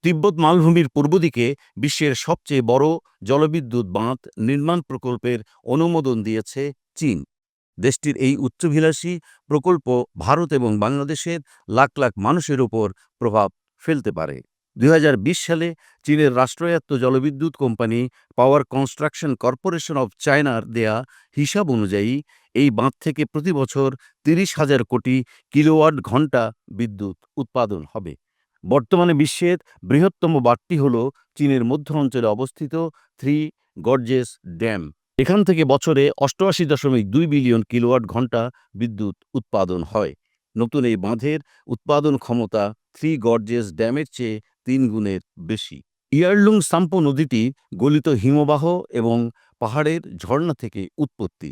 তিব্বত মালভূমির পূর্ব দিকে বিশ্বের সবচেয়ে বড় জলবিদ্যুৎ বাঁধ নির্মাণ প্রকল্পের অনুমোদন দিয়েছে চীন। দেশটির এই উচ্চাভিলাষী প্রকল্প ভারত এবং বাংলাদেশের লাখ লাখ মানুষের উপর প্রভাব ফেলতে পারে। ২০২০ সালে চীনের রাষ্ট্রায়ত্ত জলবিদ্যুৎ company power construction corporation of চায়নার দেয়া হিসাব অনুযায়ী এই বাঁধ থেকে প্রতি বছর ৩০,০০০ কোটি কিলোওয়াট ঘণ্টা বিদ্যুৎ উৎপাদন হবে। বর্তমানে বিশ্বের বৃহত্তম বাঁধটি হল চীনের মধ্য অঞ্চলে অবস্থিত থ্রি গর্জেস ড্যাম। এখান থেকে বছরে ৮৮.২ বিলিয়ন কিলোওয়াট ঘণ্টা বিদ্যুৎ উৎপাদন হয়। নতুন এই বাঁধের উৎপাদন ক্ষমতা থ্রি গর্জেস ড্যামের চেয়ে ৩ গুণের বেশি। ইয়ারলুং সাম্পো নদীটি গলিত হিমবাহ এবং পাহাড়ের ঝর্ণা থেকে উৎপত্তি।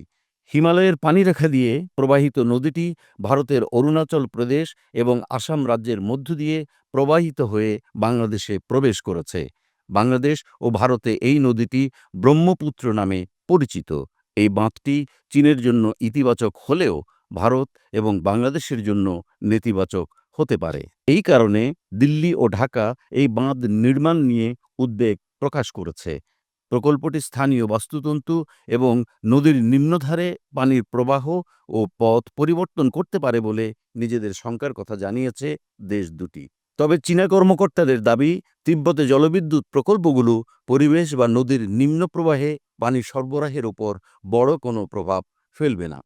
হিমালয়ের পানিরেখা দিয়ে প্রবাহিত নদীটি ভারতের অরুণাচল প্রদেশ এবং আসাম রাজ্যের মধ্য দিয়ে প্রবাহিত হয়ে বাংলাদেশে প্রবেশ করেছে। বাংলাদেশ ও ভারতে এই নদীটি ব্রহ্মপুত্র নামে পরিচিত। এই বাঁধটি চীনের জন্য ইতিবাচক হলেও ভারত এবং বাংলাদেশের জন্য নেতিবাচক হতে পারে। এই কারণে দিল্লি ও ঢাকা এই বাঁধ নির্মাণ নিয়ে উদ্বেগ প্রকাশ করেছে। প্রকল্পটি স্থানীয় বাস্তুতন্ত্র এবং নদীর নিম্নধারে পানির প্রবাহ ও পথ পরিবর্তন করতে পারে বলে নিজেদের শঙ্কার কথা জানিয়েছে দেশ দুটি। তবে চীনা কর্মকর্তাদের দাবি, তিব্বতে জলবিদ্যুৎ প্রকল্পগুলো পরিবেশ বা নদীর নিম্ন প্রবাহে পানি সরবরাহের ওপর বড় কোনো প্রভাব ফেলবে না।